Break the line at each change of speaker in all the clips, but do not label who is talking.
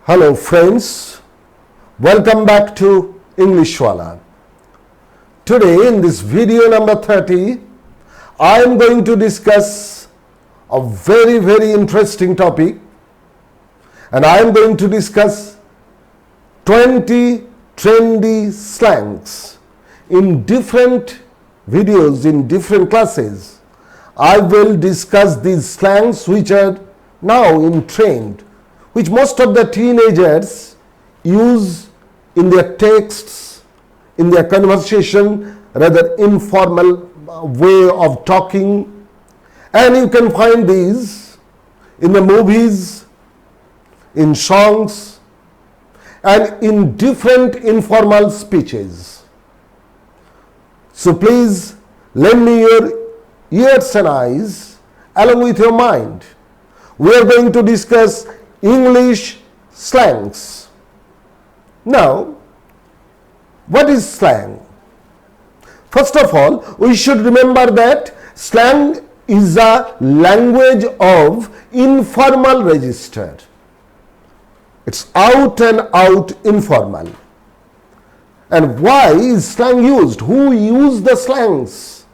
Hello friends, welcome back to Englishwala. Today in this video number 30, I am going to discuss a very interesting topic, and I am going to discuss 20 trendy slangs in different videos, in different classes. I will discuss these slangs which are now in trend, which most of the teenagers use in their texts, in their conversation, rather informal way of talking. And you can find these in the movies, in songs, and in different informal speeches. So please lend me your ears and eyes along with your mind. We are going to discuss English slangs. Now, what is slang? First of all, we should remember that slang is a language of informal register. It's out and out informal. And why is slang used? Who use the slangs?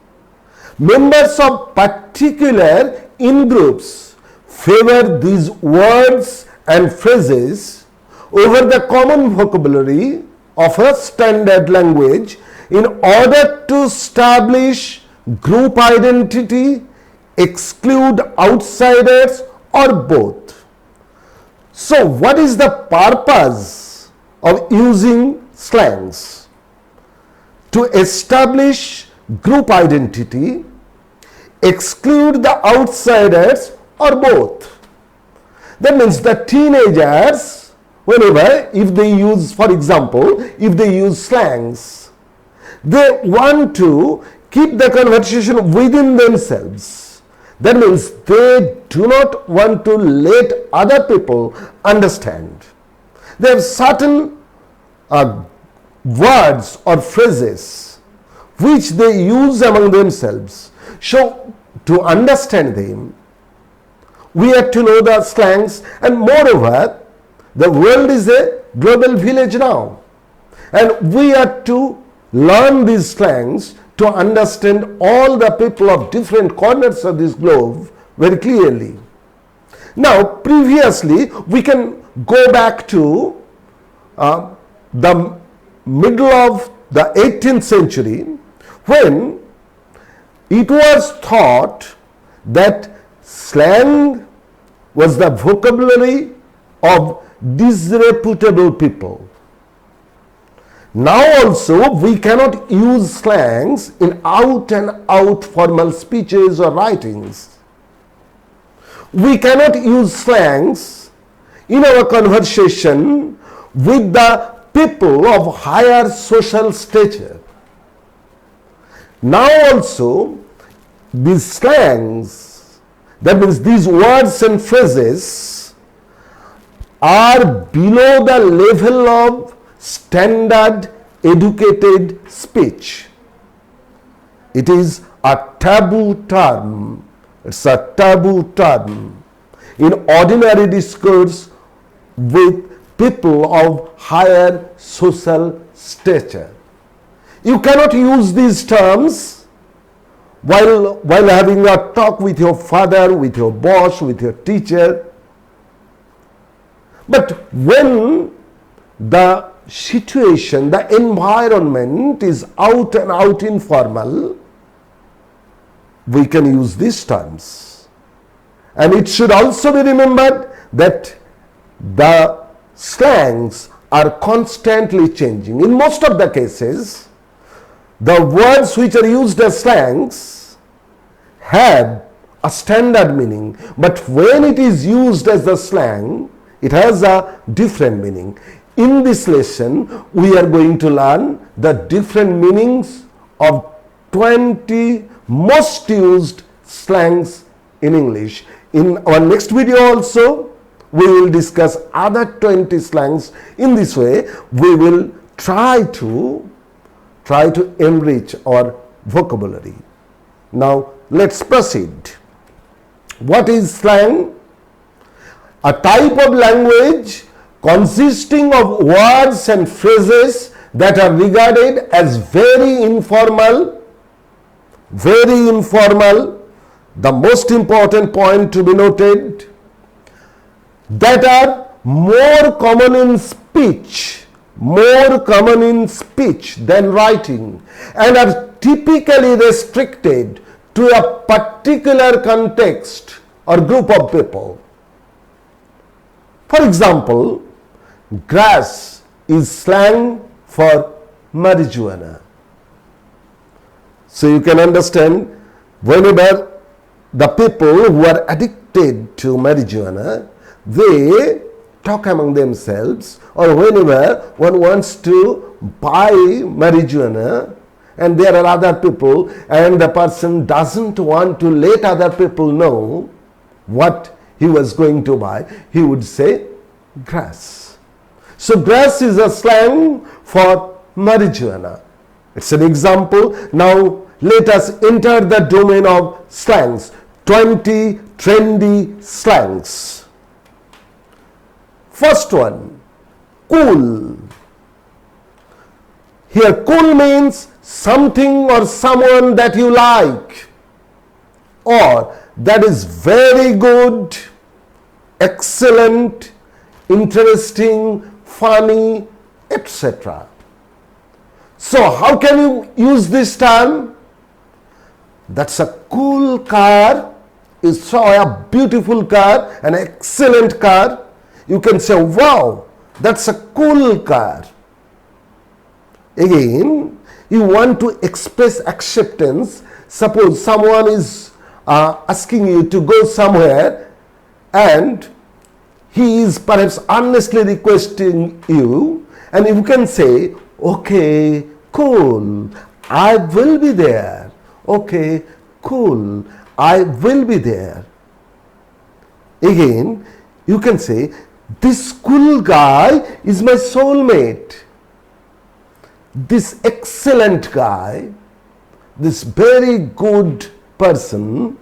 Members of particular in-groups favor these words and phrases over the common vocabulary of a standard language in order to establish group identity, exclude outsiders, or both. So, what is the purpose of using slangs? To establish group identity, exclude the outsiders, or both. That means the teenagers, whenever, if they use, for example, if they use slangs, they want to keep the conversation within themselves. That means they do not want to let other people understand. They have certain words or phrases which they use among themselves. So, to understand them, we have to know the slangs, and moreover, the world is a global village now, and we have to learn these slangs to understand all the people of different corners of this globe very clearly. Now, previously, we can go back to the middle of the 18th century, when it was thought that slang was the vocabulary of disreputable people. Now also we cannot use slangs in out and out formal speeches or writings. We cannot use slangs in our conversation with the people of higher social stature. Now also these slangs, that means these words and phrases, are below the level of standard educated speech. It is a taboo term. It's a taboo term in ordinary discourse with people of higher social stature. You cannot use these terms while having a talk with your father, with your boss, with your teacher. But when the situation, the environment is out and out informal, we can use these terms. And it should also be remembered that the slangs are constantly changing. In most of the cases, the words which are used as slangs have a standard meaning, but when it is used as a slang, it has a different meaning. In this lesson, we are going to learn the different meanings of 20 most used slangs in English. In our next video also, we will discuss other 20 slangs. In this way, we will try to enrich our vocabulary. Now, let's proceed. What is slang? A type of language consisting of words and phrases that are regarded as very informal. The most important point to be noted, that are more common in speech than writing, and are typically restricted to a particular context or group of people. For example, grass is slang for marijuana. So you can understand, whenever the people who are addicted to marijuana, they talk among themselves, or whenever one wants to buy marijuana and there are other people and the person doesn't want to let other people know what he was going to buy, he would say grass. So grass is a slang for marijuana. It's an example. Now let us enter the domain of slangs. 20 trendy slangs. First one, cool. Here cool means something or someone that you like, or that is very good, excellent, interesting, funny, etc. So how can you use this term? That's a cool car. You saw a beautiful car, an excellent car. You can say, wow, that's a cool car. Again, you want to express acceptance. Suppose someone is asking you to go somewhere and he is perhaps earnestly requesting you, and you can say, okay, cool, I will be there. Okay, cool, I will be there. Again, you can say, this cool guy is my soulmate. This excellent guy, this very good person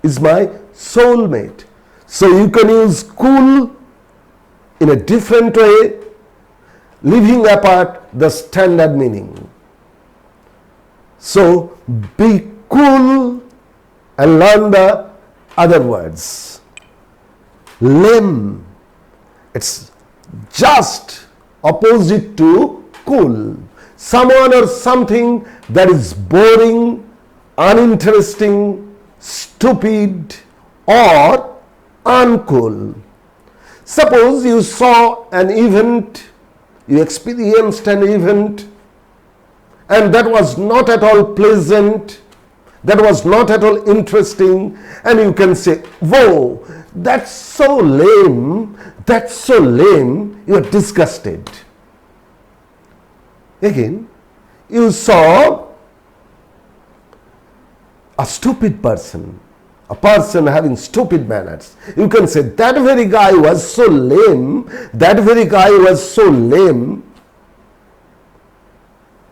is my soulmate. So you can use cool in a different way, leaving apart the standard meaning. So be cool and learn the other words. Lame, it's just opposite to cool. Someone or something that is boring, uninteresting, stupid, or uncool. Suppose you saw an event, you experienced an event, and that was not at all pleasant, that was not at all interesting, and you can say, whoa, that's so lame, you are disgusted. Again, you saw a stupid person, a person having stupid manners. You can say, that very guy was so lame,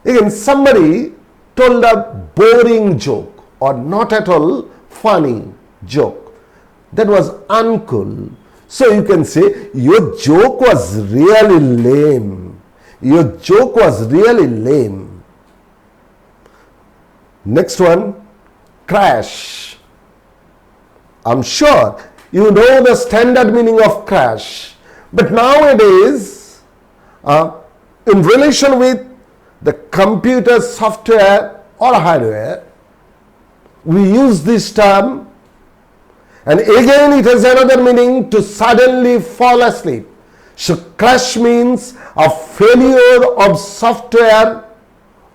Again, somebody told a boring joke or not at all funny joke. That was uncool. So you can say, your joke was really lame. Next one, crash. I'm sure you know the standard meaning of crash. But nowadays, in relation with the computer software or hardware, we use this term, and again it has another meaning, to suddenly fall asleep. So crash means a failure of software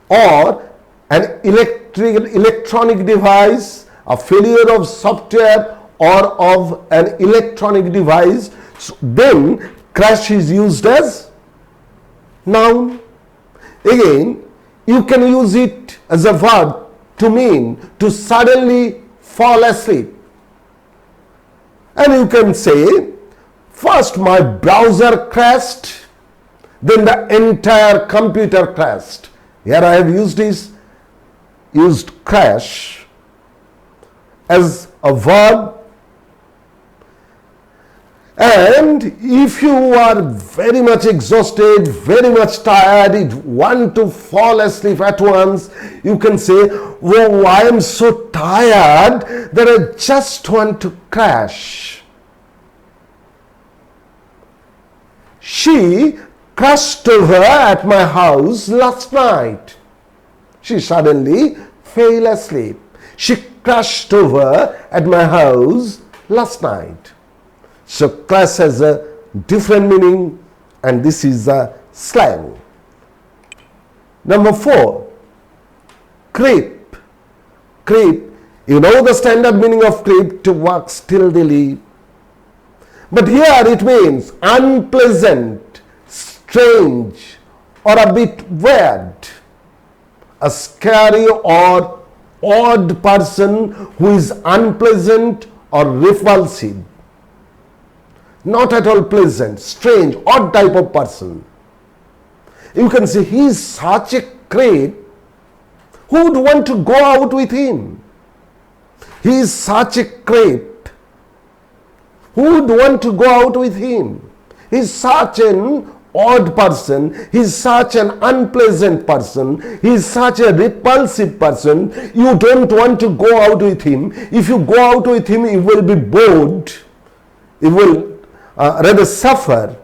or an electronic device, a failure of software or of an electronic device. So then crash is used as noun. Again, you can use it as a verb to mean to suddenly fall asleep. And you can say, first my browser crashed, then the entire computer crashed. Here I have used crash as a verb. And if you are very much exhausted, very much tired, you want to fall asleep at once, you can say, oh, I am so tired that I just want to crash. She crashed over at my house last night. She suddenly fell asleep. She crashed over at my house last night. So crash has a different meaning, and this is a slang. Number 4, creep. Creep, you know the standard meaning of creep, to walk stealthily. But here it means unpleasant, strange, or a bit weird. A scary or odd person who is unpleasant or repulsive. Not at all pleasant, strange, odd type of person. You can say he is such a creep. Who would want to go out with him? He is such a creep. Who would want to go out with him? He is such an odd person. He is such an unpleasant person. He is such a repulsive person. You don't want to go out with him. If you go out with him, you will be bored. You will rather suffer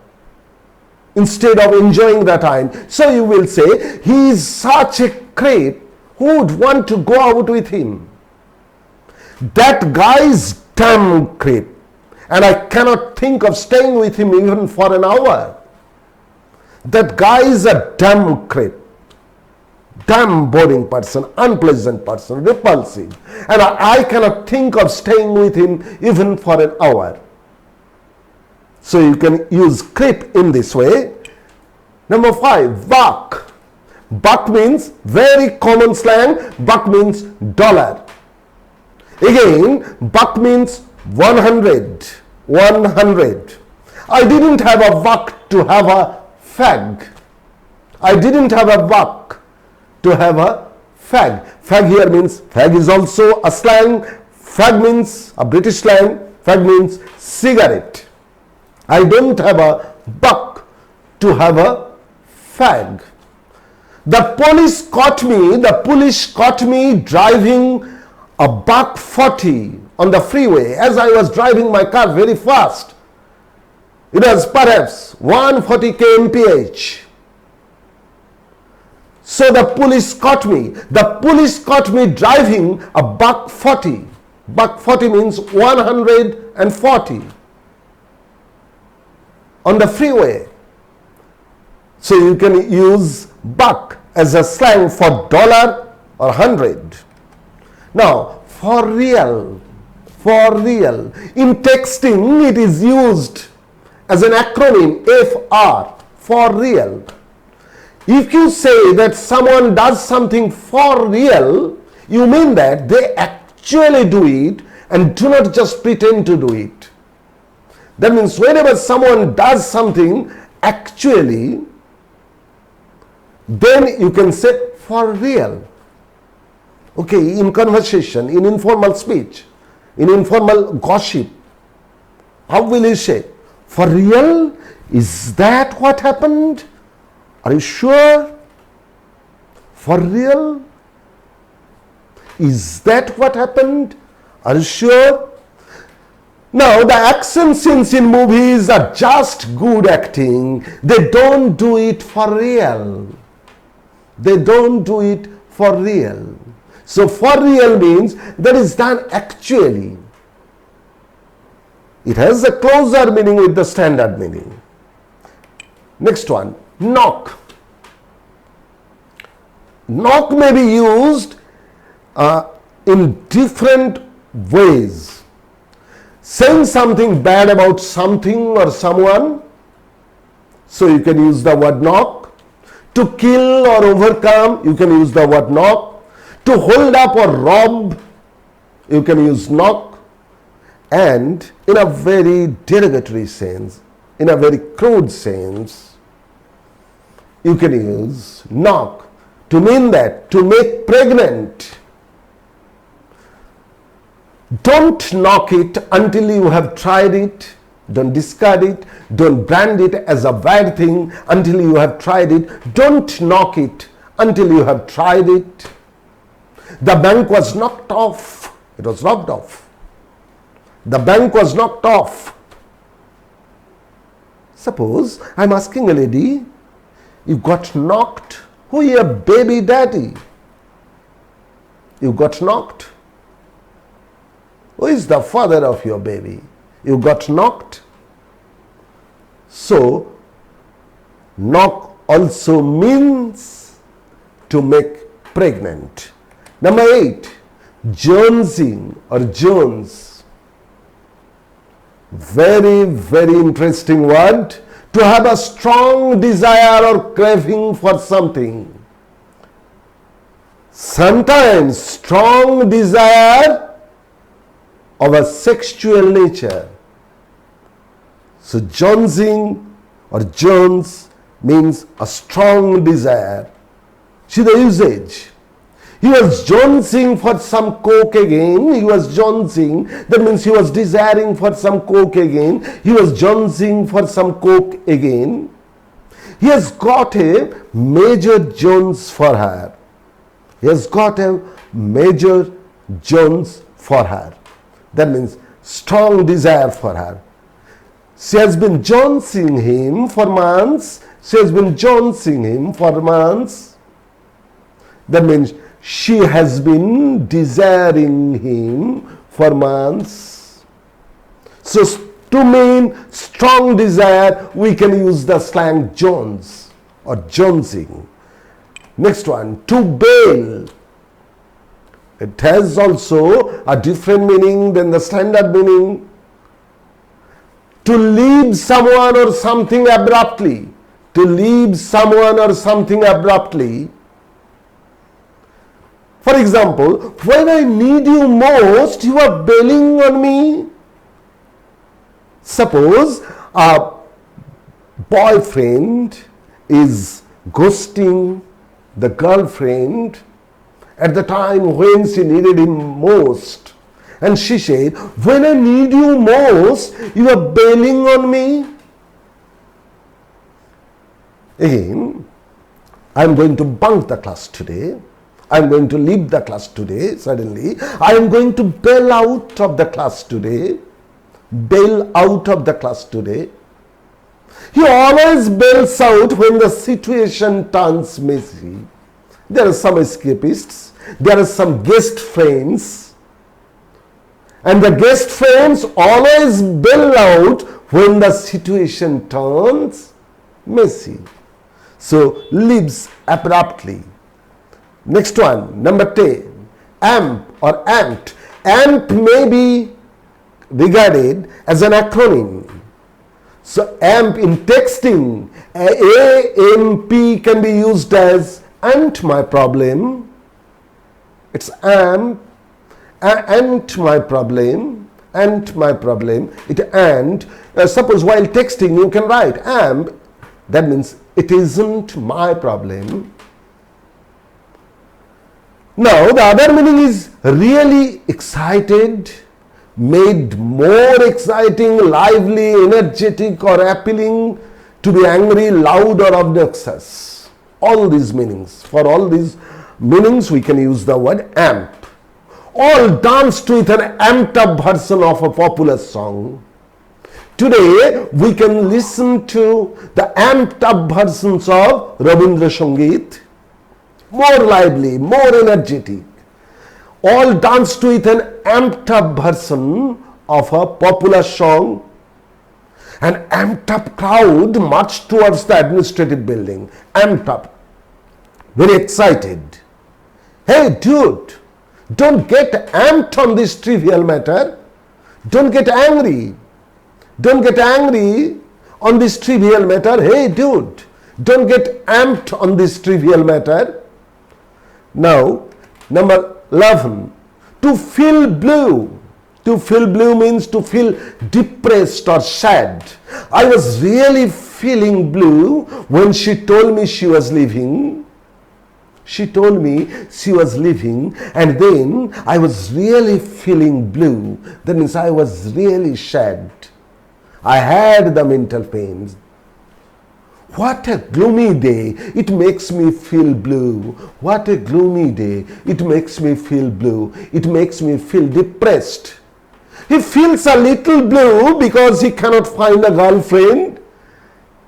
instead of enjoying the time. So you will say, he is such a creep. Who would want to go out with him? That guy is damn creep, and I cannot think of staying with him even for an hour. That guy is a damn creep, damn boring person, unpleasant person, repulsive, and I cannot think of staying with him even for an hour. So you can use creep in this way. Number 5, buck. Buck means very common slang. Buck means dollar. Again, buck means 100. 100. I didn't have a buck to have a fag. I didn't have a buck to have a fag. Fag here means, fag is also a slang. Fag means a British slang. Fag means cigarette. I don't have a buck to have a fag. The police caught me driving a buck 40 on the freeway as I was driving my car very fast. It was perhaps 140 kmph. So the police caught me. The police caught me driving a buck 40. Buck 40 means 140 on the freeway. So you can use buck as a slang for dollar or 100. Now, for real. In texting, it is used as an acronym, FR, for real. If you say that someone does something for real, you mean that they actually do it and do not just pretend to do it. That means whenever someone does something actually, then you can say for real. Okay, in conversation, in informal speech, in informal gossip, how will you say? For real? Is that what happened? Are you sure? For real? Is that what happened? Are you sure? Now, the action scenes in movies are just good acting. They don't do it for real. They don't do it for real. So, for real means that is done actually. It has a closer meaning with the standard meaning. Next one, knock. Knock may be used in different ways. Saying something bad about something or someone, so you can use the word knock. To kill or overcome, you can use the word knock. To hold up or rob, you can use knock. And in a very derogatory sense, in a very crude sense, you can use knock to mean that, to make pregnant. Don't knock it until you have tried it. Don't discard it. Don't brand it as a bad thing until you have tried it. Don't knock it until you have tried it. The bank was knocked off. It was robbed off. The bank was knocked off. Suppose I'm asking a lady, you got knocked. Who is your baby daddy? You got knocked. Who is the father of your baby? You got knocked. So, knock also means to make pregnant. Number 8, jonesing or Jones. Very, very interesting word. To have a strong desire or craving for something. Sometimes strong desire of a sexual nature. So jonesing or Jones means a strong desire. See the usage. He was jonesing for some coke again. He was jonesing. That means he was desiring for some coke again. He was jonesing for some coke again. He has got a major Jones for her. He has got a major Jones for her. That means strong desire for her. She has been jonesing him for months. She has been jonesing him for months. That means she has been desiring him for months. So to mean strong desire, we can use the slang Jones or jonesing. Next one, to bail. It has also a different meaning than the standard meaning. To leave someone or something abruptly. To leave someone or something abruptly. For example, when I need you most, you are bailing on me. Suppose a boyfriend is ghosting the girlfriend at the time when she needed him most. And she said, when I need you most, you are bailing on me. Again, I am going to bunk the class today. I am going to leave the class today suddenly. I am going to bail out of the class today. Bail out of the class today. He always bails out when the situation turns messy. There are some escapists. There are some guest friends. And the guest friends always bail out when the situation turns messy. So, leaves abruptly. Next one, number 10, AMP or AMPed. AMP may be regarded as an acronym. So, AMP in texting, AMP can be used as "ant my problem." It's AMP, "ant my problem," "ant my problem." It "and." Suppose while texting you can write AMP, that means it isn't my problem. Now, the other meaning is really excited, made more exciting, lively, energetic or appealing, to be angry, loud or obnoxious. All these meanings. For all these meanings we can use the word amp. All danced with an amped up version of a popular song. Today we can listen to the amped up versions of Rabindra Sangeet. More lively, more energetic. All danced with an amped up version of a popular song. An amped up crowd marched towards the administrative building. Amped up. Very excited. Hey dude, don't get amped on this trivial matter. Don't get angry. Don't get angry on this trivial matter. Hey dude, don't get amped on this trivial matter. Now, number 11, to feel blue. To feel blue means to feel depressed or sad. I was really feeling blue when she told me she was leaving. She told me she was leaving, and then I was really feeling blue. That means I was really sad. I had the mental pains. What a gloomy day. It makes me feel blue. What a gloomy day. It makes me feel blue. It makes me feel depressed. He feels a little blue because he cannot find a girlfriend.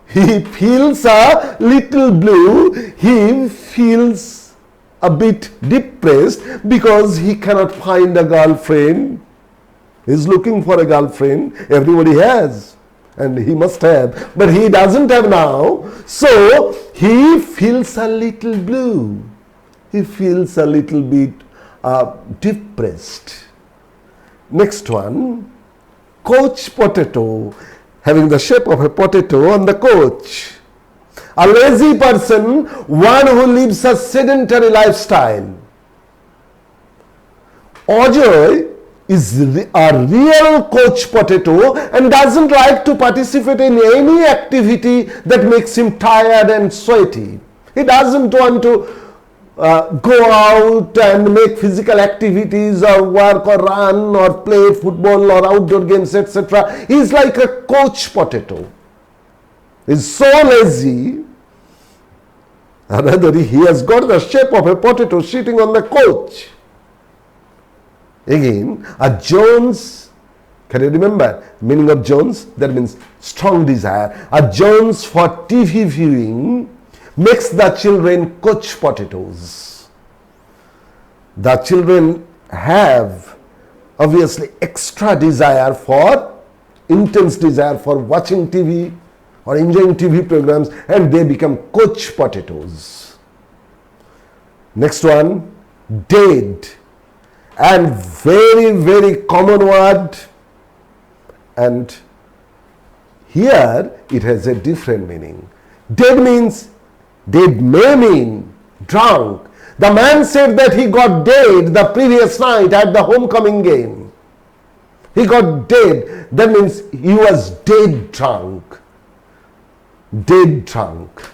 He feels a little blue. He feels a bit depressed because he cannot find a girlfriend. He's looking for a girlfriend. Everybody has. And he must have, but he doesn't have now. So he feels a little blue. He feels a little bit depressed. Next one, couch potato, having the shape of a potato on the couch. A lazy person, one who lives a sedentary lifestyle. Ajoy is a real couch potato and doesn't like to participate in any activity that makes him tired and sweaty. He doesn't want to go out and make physical activities or work or run or play football or outdoor games, etc. He's like a couch potato. He's so lazy. Rather, he has got the shape of a potato sitting on the couch. Again, a Jones, can you remember meaning of Jones? That means strong desire. A Jones for TV viewing makes the children couch potatoes. The children have obviously extra desire for, intense desire for watching TV or enjoying TV programs, and they become couch potatoes. Next one, dead. And very common word, and here it has a different meaning. Dead means, dead may mean drunk. The man said that he got dead the previous night at the homecoming game. He got dead. That means he was dead drunk. Dead drunk.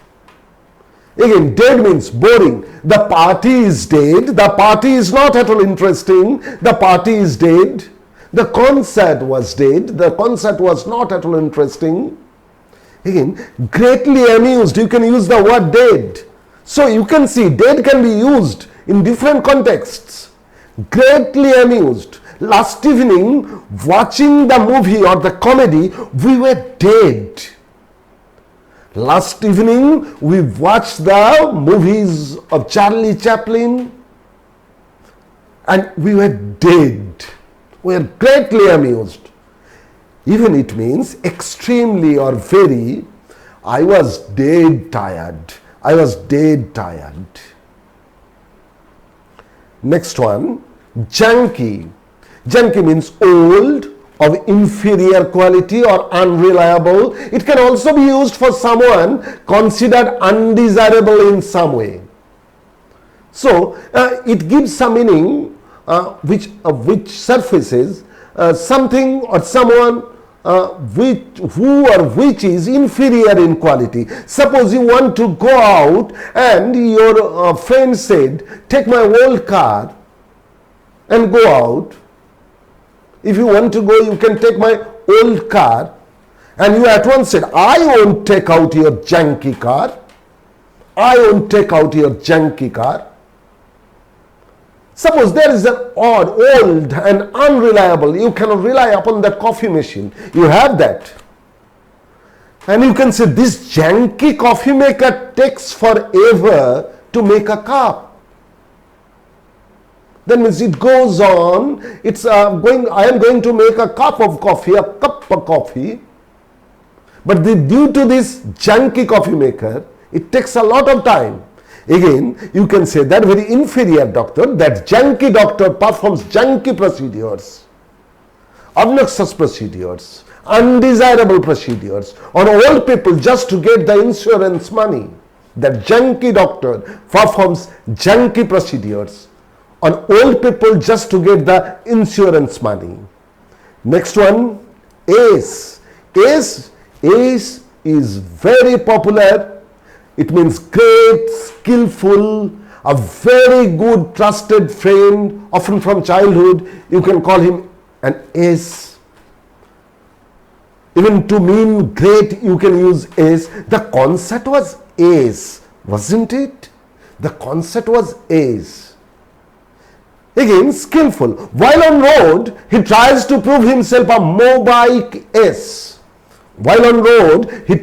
Again, dead means boring. The party is dead. The party is not at all interesting. The party is dead. The concert was dead. The concert was not at all interesting. Again, greatly amused. You can use the word dead. So you can see dead can be used in different contexts. Greatly amused. Last evening, watching the movie or the comedy, we were dead. Last evening, we watched the movies of Charlie Chaplin and we were dead. We were greatly amused. Even it means extremely or very. I was dead tired. I was dead tired. Next one, junky. Junky means old, of inferior quality or unreliable. It can also be used for someone considered undesirable in some way. So it gives some meaning which surfaces something or someone who or which is inferior in quality. Suppose you want to go out and your friend said, take my old car and go out. If you want to go, you can take my old car. And you at once said, I won't take out your junky car. I won't take out your junky car. Suppose there is an odd, old and unreliable. You cannot rely upon that coffee machine. You have that. And you can say, this junky coffee maker takes forever to make a cup. That means it goes on, I am going to make a cup of coffee, a cup of coffee. But due to this junky coffee maker, it takes a lot of time. Again, you can say that very inferior doctor, that junky doctor performs junky procedures, obnoxious procedures, undesirable procedures on old people just to get the insurance money. That junky doctor performs junky procedures on old people just to get the insurance money. Next one, ace. Ace is very popular. It means great, skillful, a very good trusted friend, often from childhood. You can call him an ace. Even to mean great, you can use ace. The concept was ace, wasn't it? The concept was ace. Again, skillful. While on road, he tries to prove himself a motorbike ace. While on road, he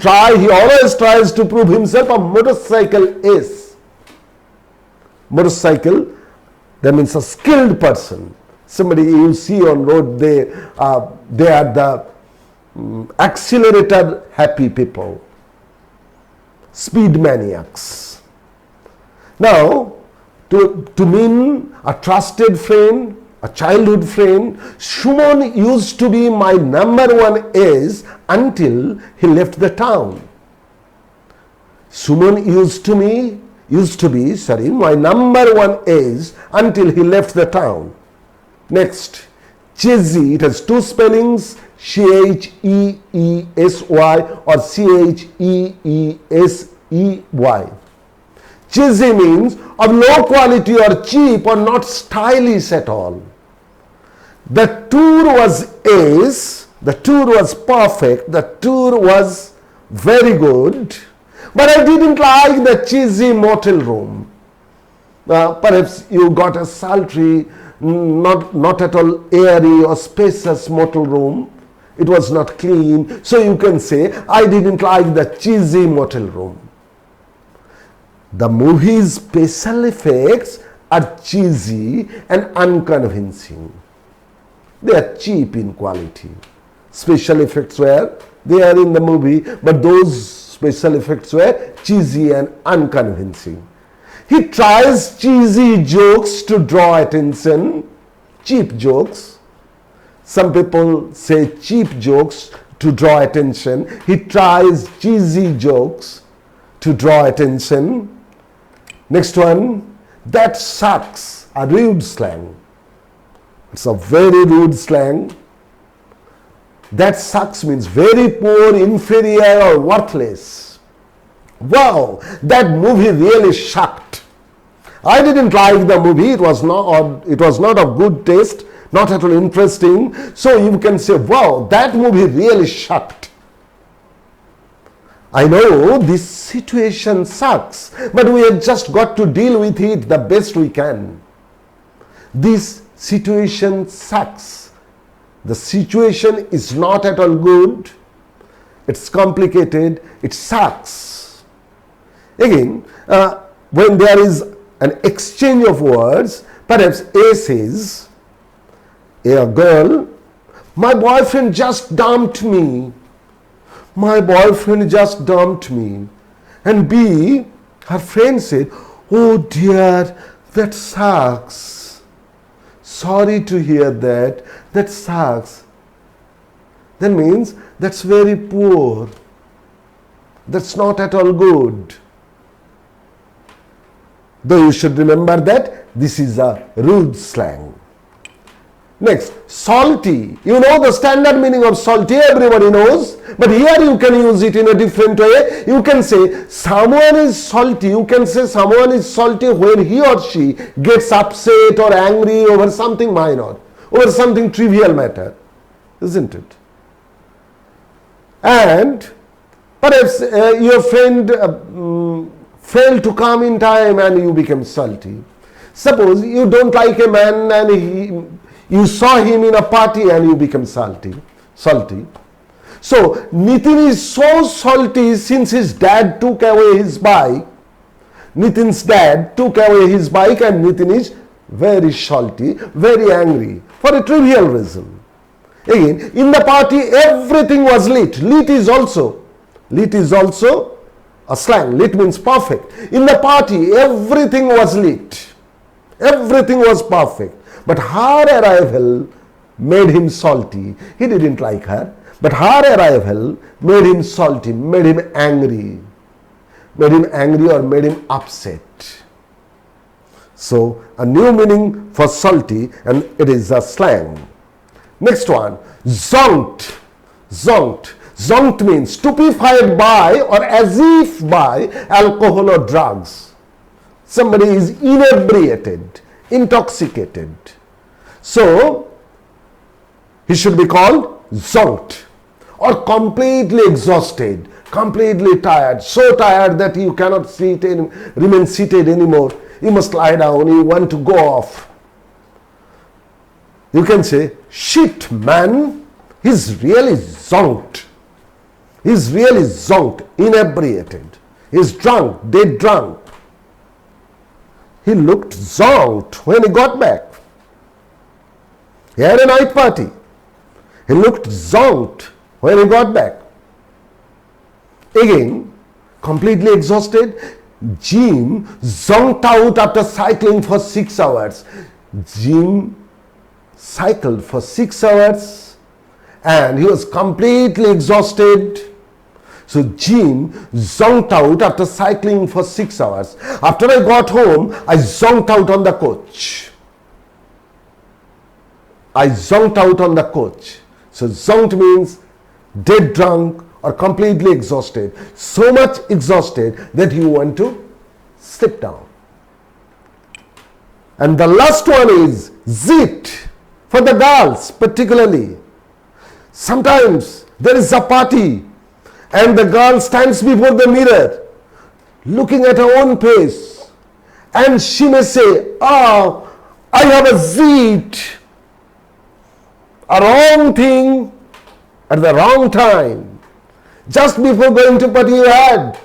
always tries to prove himself a motorcycle ace. Motorcycle, that means a skilled person. Somebody you see on road, they are the accelerator happy people, speed maniacs. Now, to mean a trusted friend, a childhood friend, Shumon used to be my number one ace until he left the town. Shumon used to be my number one ace until he left the town. Next, Chesy, it has two spellings, Cheesy or Cheesey. Cheesy means of low quality or cheap or not stylish at all. The tour was ace, the tour was perfect, the tour was very good, but I didn't like the cheesy motel room. Perhaps you got a sultry, not at all airy or spacious motel room. It was not clean. So you can say, I didn't like the cheesy motel room. The movie's special effects are cheesy and unconvincing. They are cheap in quality. Special effects were there in the movie, but those special effects were cheesy and unconvincing. He tries cheesy jokes to draw attention, cheap jokes. Some people say cheap jokes to draw attention. He tries cheesy jokes to draw attention. Next one, that sucks, a rude slang. It's a very rude slang. That sucks means very poor, inferior or worthless. Wow, that movie really sucked. I didn't like the movie. It was not of good taste, not at all interesting. So you can say, wow, that movie really sucked. I know this situation sucks, but we have just got to deal with it the best we can. This situation sucks. The situation is not at all good. It's complicated. It sucks. Again, when there is an exchange of words, perhaps A says, a girl, my boyfriend just dumped me. My boyfriend just dumped me. And B, her friend said, oh dear, that sucks. Sorry to hear that. That sucks. That means that's very poor. That's not at all good. Though you should remember that this is a rude slang. Next, salty. You know the standard meaning of salty, everybody knows. But here you can use it in a different way. You can say someone is salty. You can say someone is salty when he or she gets upset or angry over something minor, over something trivial matter. Isn't it? And perhaps your friend failed to come in time and you became salty. Suppose you don't like a man and you saw him in a party and you become salty. So Nitin is so salty since his dad took away his bike. Nitin's dad took away his bike and Nitin is very salty, very angry for a trivial reason. Again, in the party everything was lit. Lit is also a slang. Lit means perfect. In the party everything was lit. Everything was perfect. But her arrival made him salty. He didn't like her. But her arrival made him salty, made him angry. Made him angry or made him upset. So, a new meaning for salty, and it is a slang. Next one, zonked. Zonked. Zonked means stupefied by or as if by alcohol or drugs. Somebody is inebriated, intoxicated. So, he should be called zonked. or completely exhausted, completely tired, so tired that you cannot remain seated anymore. You must lie down, you want to go off. You can say, shit man, he's really zonked. He's really zonked, inebriated. He's drunk, dead drunk. He looked zonked when he got back. He had a night party. He looked zonked when he got back. Again, completely exhausted, Jim zonked out after cycling for 6 hours. Jim cycled for 6 hours and he was completely exhausted. So Jim zonked out after cycling for 6 hours. After I got home, I zonked out on the coach. I zonked out on the coach. So zonked means dead drunk or completely exhausted. So much exhausted that you want to sit down. And the last one is zit, for the girls particularly. Sometimes there is a party and the girl stands before the mirror looking at her own face and she may say, "Oh, I have a zit." A wrong thing at the wrong time. Just before going to party, you had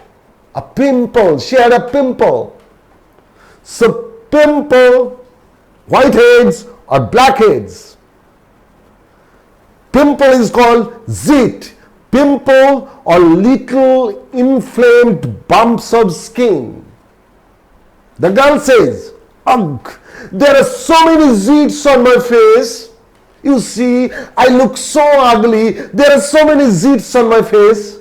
a pimple. She had a pimple. So pimple, whiteheads or blackheads. Pimple is called zit. Pimple or little inflamed bumps of skin. The girl says, "Ugh, there are so many zits on my face. You see, I look so ugly. There are so many zits on my face."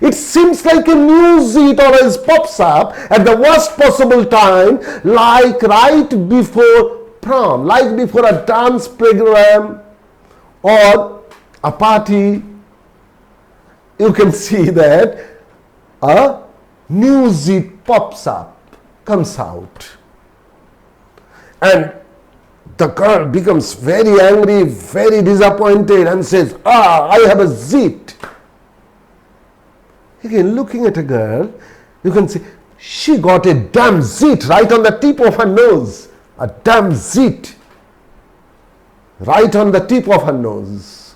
It seems like a new zit always pops up at the worst possible time, like right before prom, like before a dance program or a party. You can see that a new zit pops up, comes out. And the girl becomes very angry, very disappointed and says, "I have a zit." Again, looking at a girl, you can see she got a damn zit right on the tip of her nose. A damn zit right on the tip of her nose.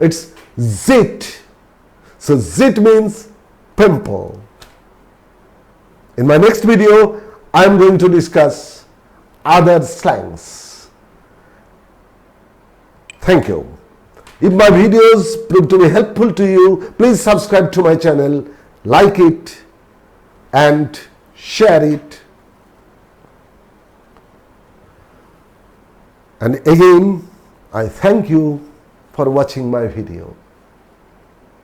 It's zit. So zit means pimple. In my next video, I am going to discuss other slangs. Thank you. If my videos prove to be helpful to you, please subscribe to my channel, like it and share it. And again, I thank you for watching my video.